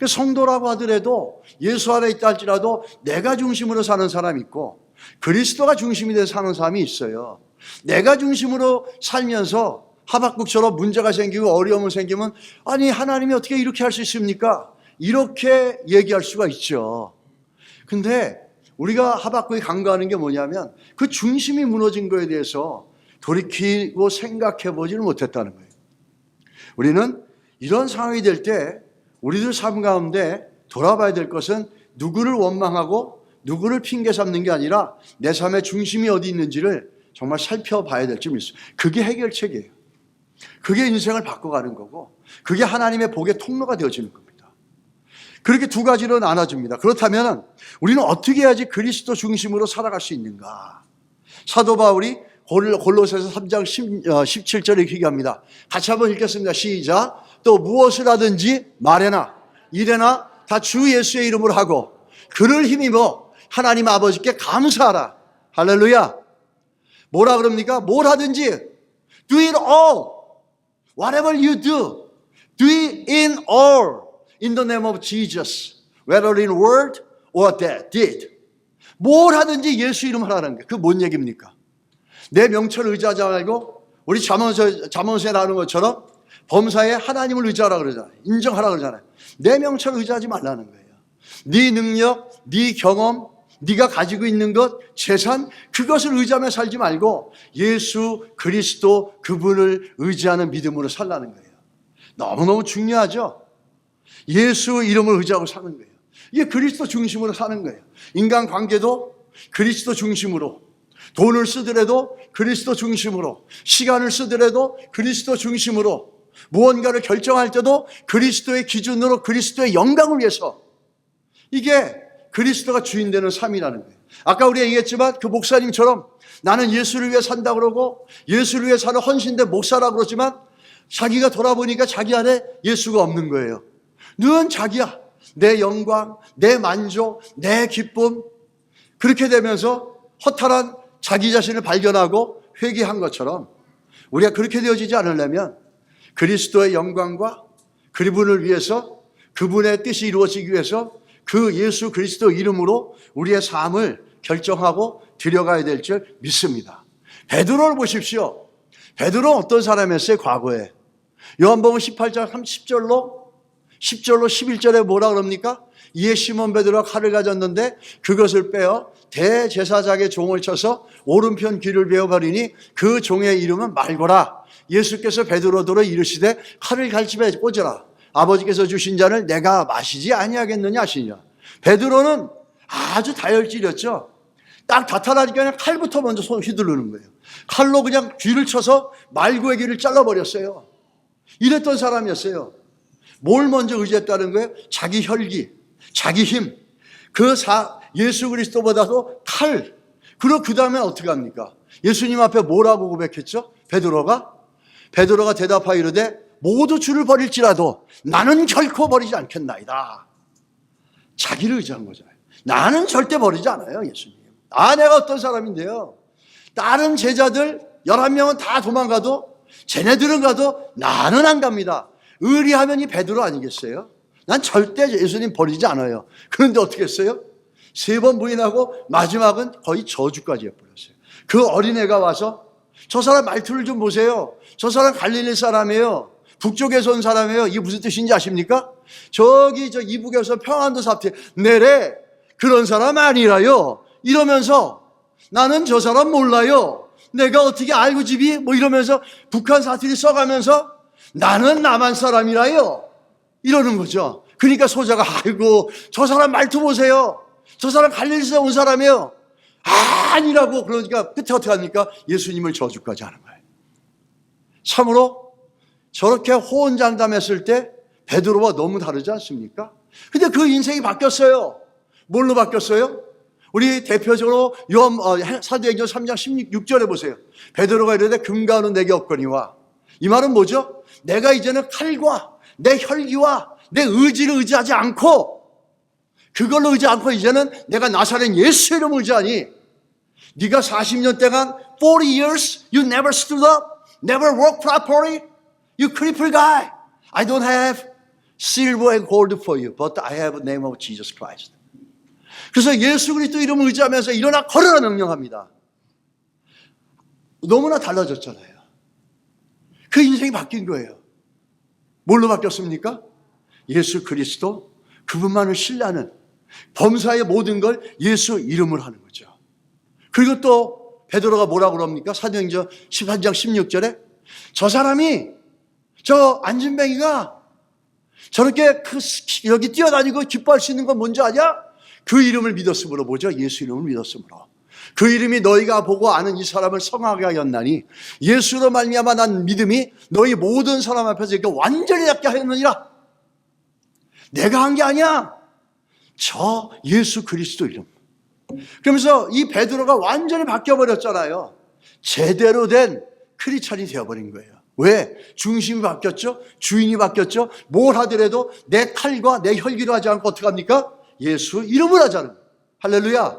S1: 성도라고 하더라도 예수 안에 있다 할지라도 내가 중심으로 사는 사람이 있고 그리스도가 중심이 돼서 사는 사람이 있어요. 내가 중심으로 살면서 하박국처럼 문제가 생기고 어려움이 생기면 아니 하나님이 어떻게 이렇게 할 수 있습니까? 이렇게 얘기할 수가 있죠. 근데 우리가 하박국이 간과하는 게 뭐냐면 그 중심이 무너진 거에 대해서 돌이키고 생각해 보지를 못했다는 거예요. 우리는 이런 상황이 될 때 우리들 삶 가운데 돌아봐야 될 것은 누구를 원망하고 누구를 핑계 삼는 게 아니라 내 삶의 중심이 어디 있는지를 정말 살펴봐야 될 점이 있어요. 그게 해결책이에요. 그게 인생을 바꿔가는 거고 그게 하나님의 복의 통로가 되어지는 겁니다. 그렇게 두 가지로 나눠집니다. 그렇다면 우리는 어떻게 해야지 그리스도 중심으로 살아갈 수 있는가? 사도 바울이 골로새서 3장 17절에 이렇게 얘기합니다. 같이 한번 읽겠습니다. 시작. 또 무엇을 하든지 말해나 이래나 다 주 예수의 이름으로 하고 그를 힘입어 하나님 아버지께 감사하라. 할렐루야. 뭐라 그럽니까? 뭘 하든지 do it all. Whatever you do, do it in all in the name of Jesus. Whether in word or deed. 뭘 하든지 예수 이름 하라는 게 그게 뭔 얘기입니까? 내 명철을 의지하지 말고 우리 잠언서에 나오는 것처럼 범사에 하나님을 의지하라 그러잖아요. 인정하라 그러잖아요. 내 명철을 의지하지 말라는 거예요. 네 능력, 네 경험, 네가 가지고 있는 것, 재산 그것을 의지하며 살지 말고 예수 그리스도 그분을 의지하는 믿음으로 살라는 거예요. 너무너무 중요하죠. 예수 이름을 의지하고 사는 거예요. 이게 그리스도 중심으로 사는 거예요. 인간관계도 그리스도 중심으로, 돈을 쓰더라도 그리스도 중심으로, 시간을 쓰더라도 그리스도 중심으로, 무언가를 결정할 때도 그리스도의 기준으로 그리스도의 영광을 위해서, 이게 그리스도가 주인 되는 삶이라는 거예요. 아까 우리가 얘기했지만 그 목사님처럼 나는 예수를 위해 산다 그러고 예수를 위해 사는 헌신된 목사라고 그러지만 자기가 돌아보니까 자기 안에 예수가 없는 거예요. 늘 자기야. 내 영광, 내 만족, 내 기쁨. 그렇게 되면서 허탈한 자기 자신을 발견하고 회개한 것처럼 우리가 그렇게 되어지지 않으려면 그리스도의 영광과 그분을 위해서 그분의 뜻이 이루어지기 위해서 그 예수 그리스도 이름으로 우리의 삶을 결정하고 들여가야 될 줄 믿습니다. 베드로를 보십시오. 베드로는 어떤 사람이었어요? 과거에. 요한복음 18장 10절로 11절에 뭐라 그럽니까? 이에 시몬 베드로가 칼을 가졌는데 그것을 빼어 대제사장의 종을 쳐서 오른편 귀를 베어버리니 그 종의 이름은 말고라. 예수께서 베드로더러 이르시되 칼을 갈집에 꽂으라. 아버지께서 주신 잔을 내가 마시지 아니하겠느냐 하시니라. 베드로는 아주 다혈질이었죠. 딱 나타나니까 그냥 칼부터 먼저 손 휘두르는 거예요. 칼로 그냥 귀를 쳐서 말구의 귀를 잘라버렸어요. 이랬던 사람이었어요. 뭘 먼저 의지했다는 거예요? 자기 혈기, 자기 힘. 예수 그리스도보다도 칼. 그리고 그 다음에 어떻게 합니까? 예수님 앞에 뭐라고 고백했죠? 베드로가 대답하여 이르되 모두 주를 버릴지라도 나는 결코 버리지 않겠나이다. 자기를 의지한 거잖아요. 나는 절대 버리지 않아요, 예수님. 내가 어떤 사람인데요. 다른 제자들 11명은 다 도망가도 쟤네들은 가도 나는 안 갑니다. 의리하면 이 베드로 아니겠어요? 난 절대 예수님 버리지 않아요. 그런데 어떻게 했어요? 3번 부인하고 마지막은 거의 저주까지 해버렸어요. 그 어린애가 와서 저 사람 말투를 좀 보세요. 저 사람 갈릴리 사람이에요. 북쪽에서 온 사람이에요. 이게 무슨 뜻인지 아십니까? 저기 저 이북에서 평안도 사태 내래 그런 사람 아니라요. 이러면서 나는 저 사람 몰라요. 내가 어떻게 알고 집이 뭐 이러면서 북한 사투리 써가면서 나는 남한 사람이라요. 이러는 거죠. 그러니까 소자가 아이고 저 사람 말투 보세요. 저 사람 갈릴리에서 온 사람이에요. 아니라고 그러니까 끝에 어떻게 합니까? 예수님을 저주까지 하는 거예요. 참으로 저렇게 호언장담했을 때 베드로와 너무 다르지 않습니까? 근데 그 인생이 바뀌었어요. 뭘로 바뀌었어요? 우리 대표적으로 사도행전 3장 16절에 보세요. 베드로가 이르되 금과 은은 내게 없거니와. 이 말은 뭐죠? 내가 이제는 칼과 내 혈기와 내 의지를 의지하지 않고 그걸로 의지 않고 이제는 내가 나사렛 예수 이름을 의지하니 네가 40년 동안 40 years you never stood up, never walked properly, you crippled guy. I don't have silver and gold for you, but I have the name of Jesus Christ. 그래서 예수 그리스도 이름을 의지하면서 일어나 걸어라 명령합니다. 너무나 달라졌잖아요. 그 인생이 바뀐 거예요. 뭘로 바뀌었습니까? 예수 그리스도 그분만을 신뢰하는 범사의 모든 걸 예수 이름으로 하는 거죠. 그리고 또 베드로가 뭐라고 그럽니까? 사도행전 13장 16절에 저 사람이 저 안진뱅이가 저렇게 여기 뛰어다니고 기뻐할 수 있는 건 뭔지 아냐? 그 이름을 믿었으므로 뭐죠? 예수 이름을 믿었으므로 그 이름이 너희가 보고 아는 이 사람을 성하게 하였나니 예수로 말미암아 난 믿음이 너희 모든 사람 앞에서 이렇게 완전히 낫게 하였느니라. 내가 한 게 아니야. 저 예수 그리스도 이름. 그러면서 이 베드로가 완전히 바뀌어버렸잖아요. 제대로 된 크리스찬이 되어버린 거예요. 왜? 중심이 바뀌었죠? 주인이 바뀌었죠? 뭘 하더라도 내 칼과 내 혈기로 하지 않고 어떻게 합니까? 예수 이름을 하자는 거예요. 할렐루야.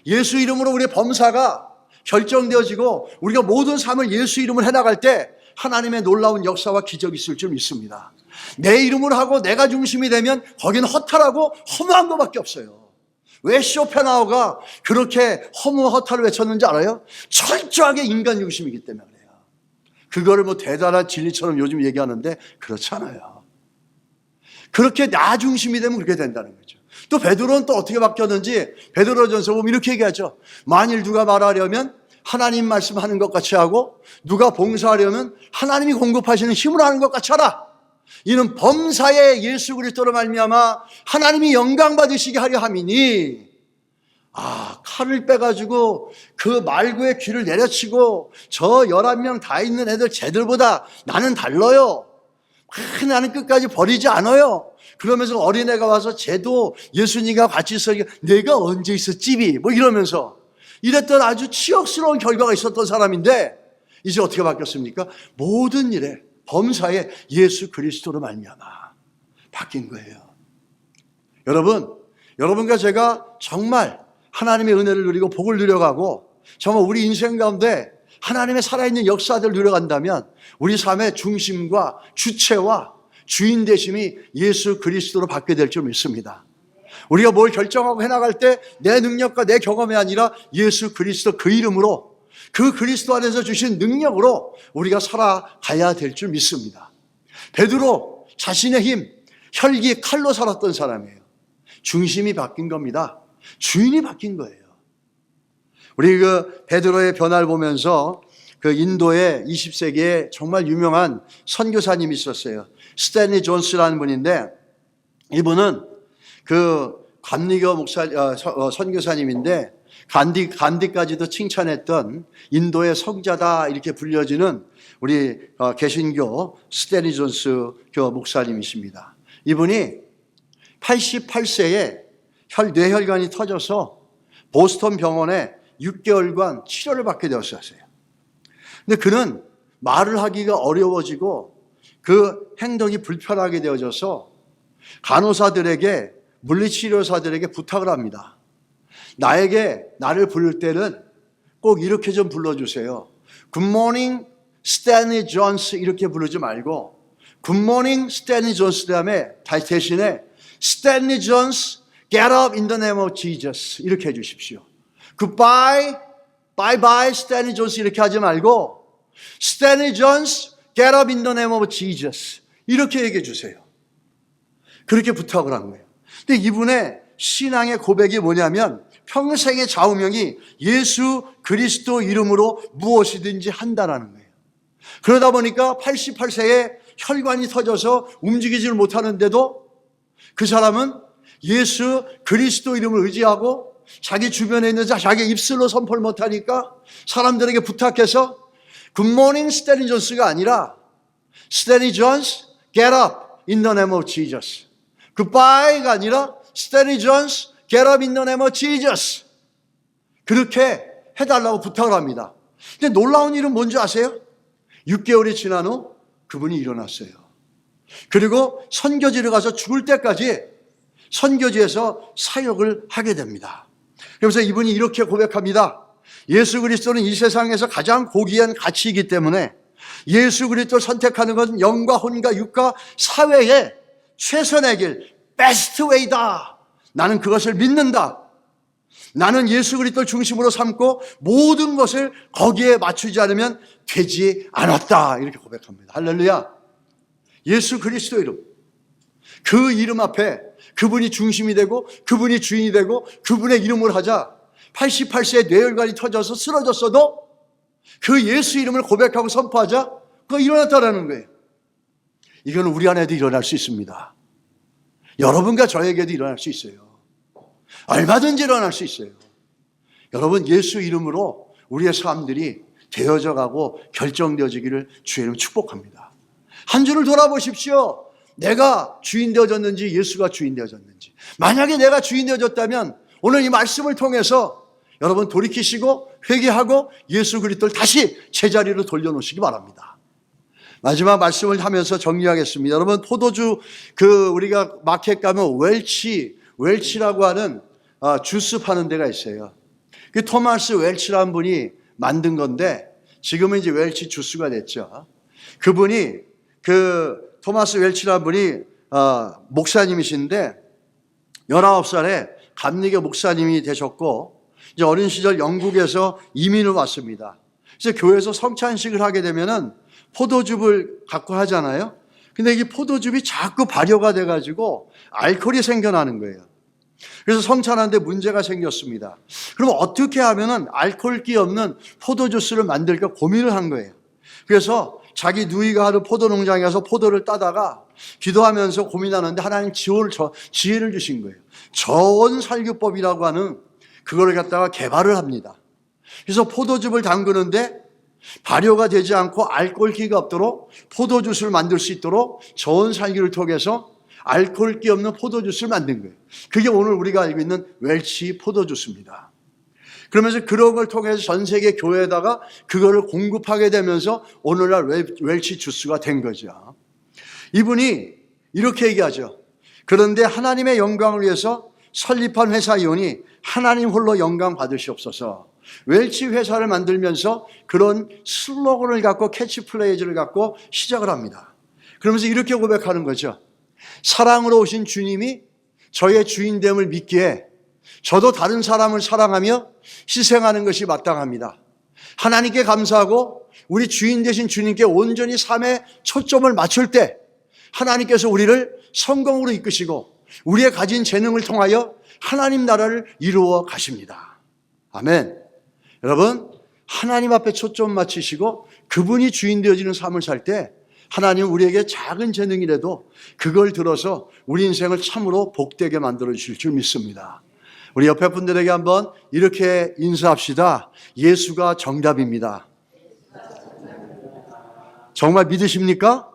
S1: 예수 이름으로 우리의 범사가 결정되어지고 우리가 모든 삶을 예수 이름을 해나갈 때 하나님의 놀라운 역사와 기적이 있을 줄 믿습니다. 내 이름으로 하고 내가 중심이 되면 거기는 허탈하고 허무한 것밖에 없어요. 왜 쇼펜하우가 그렇게 허무와 허탈을 외쳤는지 알아요? 철저하게 인간 중심이기 때문에 그래요. 그거를 뭐 대단한 진리처럼 요즘 얘기하는데 그렇지 않아요. 그렇게 나 중심이 되면 그렇게 된다는 거죠. 또 베드로는 또 어떻게 바뀌었는지 베드로전서 보면 이렇게 얘기하죠. 만일 누가 말하려면 하나님 말씀하는 것 같이 하고 누가 봉사하려면 하나님이 공급하시는 힘으로 하는 것 같이 하라. 이는 범사의 예수 그리스도로 말미암아 하나님이 영광 받으시게 하려 함이니 칼을 빼가지고 그 말구의 귀를 내려치고 저 11명 다 있는 애들 쟤들보다 나는 달라요. 나는 끝까지 버리지 않아요. 그러면서 어린애가 와서 쟤도 예수님과 같이 있어 내가 언제 있었지? 뭐 이러면서 이랬던 아주 치욕스러운 결과가 있었던 사람인데 이제 어떻게 바뀌었습니까? 모든 일에 범사에 예수 그리스도로 말미암아 바뀐 거예요. 여러분과 제가 정말 하나님의 은혜를 누리고 복을 누려가고 정말 우리 인생 가운데 하나님의 살아있는 역사들을 누려간다면 우리 삶의 중심과 주체와 주인 되심이 예수 그리스도로 받게 될 줄 믿습니다. 우리가 뭘 결정하고 해나갈 때 내 능력과 내 경험이 아니라 예수 그리스도 그 이름으로 그 그리스도 안에서 주신 능력으로 우리가 살아가야 될 줄 믿습니다. 베드로 자신의 힘, 혈기, 칼로 살았던 사람이에요. 중심이 바뀐 겁니다. 주인이 바뀐 거예요. 우리 그 베드로의 변화를 보면서 그 인도의 20세기에 정말 유명한 선교사님이 있었어요. 스탠리 존스라는 분인데 이분은 그 감리교 선교사님인데 간디까지도 칭찬했던 인도의 성자다 이렇게 불려지는 우리 개신교 스탠리 존스 교회 목사님이십니다. 이분이 88세에 뇌혈관이 터져서 보스턴 병원에 6개월간 치료를 받게 되었어요. 근데 그는 말을 하기가 어려워지고 그 행동이 불편하게 되어져서 간호사들에게, 물리치료사들에게 부탁을 합니다. 나를 부를 때는 꼭 이렇게 좀 불러주세요. Good morning, Stanley Jones 이렇게 부르지 말고 Good morning, Stanley Jones 다음에 대신에 Stanley Jones, get up in the name of Jesus 이렇게 해주십시오. Goodbye, bye bye, Stanley Jones 이렇게 하지 말고 Stanley Jones, get up in the name of Jesus 이렇게 얘기해 주세요. 그렇게 부탁을 한 거예요. 근데 이분의 신앙의 고백이 뭐냐면 평생의 좌우명이 예수 그리스도 이름으로 무엇이든지 한다라는 거예요. 그러다 보니까 88세에 혈관이 터져서 움직이지를 못하는데도 그 사람은 예수 그리스도 이름을 의지하고 자기 주변에 있는 자기 입술로 선포를 못하니까 사람들에게 부탁해서 Good morning, Stanley Jones가 아니라 Stanley Jones, get up in the name of Jesus. Goodbye가 아니라 Stanley Jones, get up in the name of Jesus. 그렇게 해달라고 부탁을 합니다. 근데 놀라운 일은 뭔지 아세요? 6개월이 지난 후 그분이 일어났어요. 그리고 선교지를 가서 죽을 때까지 선교지에서 사역을 하게 됩니다. 그래서 이분이 이렇게 고백합니다. 예수 그리스도는 이 세상에서 가장 고귀한 가치이기 때문에 예수 그리스도를 선택하는 것은 영과 혼과 육과 사회의 최선의 길, 베스트 웨이다. 나는 그것을 믿는다. 나는 예수 그리스도를 중심으로 삼고 모든 것을 거기에 맞추지 않으면 되지 않았다. 이렇게 고백합니다. 할렐루야. 예수 그리스도 이름. 그 이름 앞에 그분이 중심이 되고 그분이 주인이 되고 그분의 이름을 하자 88세에 뇌혈관이 터져서 쓰러졌어도 그 예수 이름을 고백하고 선포하자 그거 일어났다라는 거예요. 이건 우리 안에도 일어날 수 있습니다. 여러분과 저에게도 일어날 수 있어요. 얼마든지 일어날 수 있어요. 여러분 예수 이름으로 우리의 삶들이 되어져 가고 결정되어지기를 주의 이름 축복합니다. 한 주를 돌아보십시오. 내가 주인 되어졌는지 예수가 주인 되어졌는지. 만약에 내가 주인 되어졌다면 오늘 이 말씀을 통해서 여러분 돌이키시고 회개하고 예수 그리스도를 다시 제자리로 돌려놓으시기 바랍니다. 마지막 말씀을 하면서 정리하겠습니다. 여러분 포도주 우리가 마켓 가면 웰치라고 하는 주스 파는 데가 있어요. 그 토마스 웰치라는 분이 만든 건데 지금은 이제 웰치 주스가 됐죠. 그분이 토마스 웰치라는 분이 목사님이신데 19살에 감리교 목사님이 되셨고 이제 어린 시절 영국에서 이민을 왔습니다. 그래서 교회에서 성찬식을 하게 되면은 포도즙을 갖고 하잖아요. 근데 이게 포도즙이 자꾸 발효가 돼가지고 알코올이 생겨나는 거예요. 그래서 성찬하는데 문제가 생겼습니다. 그럼 어떻게 하면은 알코올기 없는 포도주스를 만들까 고민을 한 거예요. 그래서 자기 누이가 하는 포도 농장에 가서 포도를 따다가 기도하면서 고민하는데 하나님 지혜를 주신 거예요. 저온살균법이라고 하는 그거를 갖다가 개발을 합니다. 그래서 포도즙을 담그는데 발효가 되지 않고 알코올기가 없도록 포도주스를 만들 수 있도록 저온살균을 통해서 알코올기 없는 포도주스를 만든 거예요. 그게 오늘 우리가 알고 있는 웰치 포도주스입니다. 그러면서 그런 걸 통해서 전 세계 교회에다가 그거를 공급하게 되면서 오늘날 웰치 주스가 된 거죠. 이분이 이렇게 얘기하죠. 그런데 하나님의 영광을 위해서 설립한 회사이오니 하나님 홀로 영광 받으시옵소서. 웰치 회사를 만들면서 그런 슬로건을 갖고 캐치플레이즈를 갖고 시작을 합니다. 그러면서 이렇게 고백하는 거죠. 사랑으로 오신 주님이 저의 주인됨을 믿기에 저도 다른 사람을 사랑하며 희생하는 것이 마땅합니다. 하나님께 감사하고 우리 주인 되신 주님께 온전히 삶의 초점을 맞출 때 하나님께서 우리를 성공으로 이끄시고 우리의 가진 재능을 통하여 하나님 나라를 이루어 가십니다. 아멘. 여러분 하나님 앞에 초점 맞추시고 그분이 주인 되어지는 삶을 살 때 하나님은 우리에게 작은 재능이라도 그걸 들어서 우리 인생을 참으로 복되게 만들어 주실 줄 믿습니다. 우리 옆에 분들에게 한번 이렇게 인사합시다. 예수가 정답입니다. 정말 믿으십니까?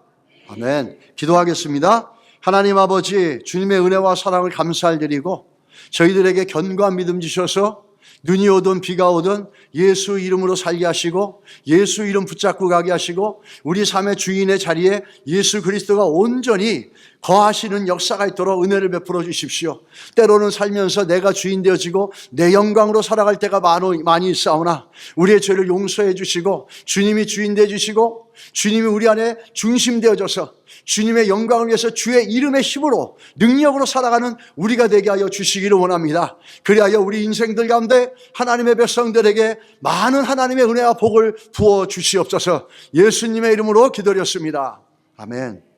S1: 아멘. 기도하겠습니다. 하나님 아버지, 주님의 은혜와 사랑을 감사드리고 저희들에게 견고한 믿음 주셔서 눈이 오든 비가 오든 예수 이름으로 살게 하시고 예수 이름 붙잡고 가게 하시고 우리 삶의 주인의 자리에 예수 그리스도가 온전히 거하시는 역사가 있도록 은혜를 베풀어 주십시오. 때로는 살면서 내가 주인 되어지고 내 영광으로 살아갈 때가 많이 있사오나 우리의 죄를 용서해 주시고 주님이 주인 되어 주시고 주님이 우리 안에 중심 되어져서 주님의 영광을 위해서 주의 이름의 힘으로 능력으로 살아가는 우리가 되게 하여 주시기를 원합니다. 그리하여 우리 인생들 가운데 하나님의 백성들에게 많은 하나님의 은혜와 복을 부어 주시옵소서. 예수님의 이름으로 기도드렸습니다. 아멘.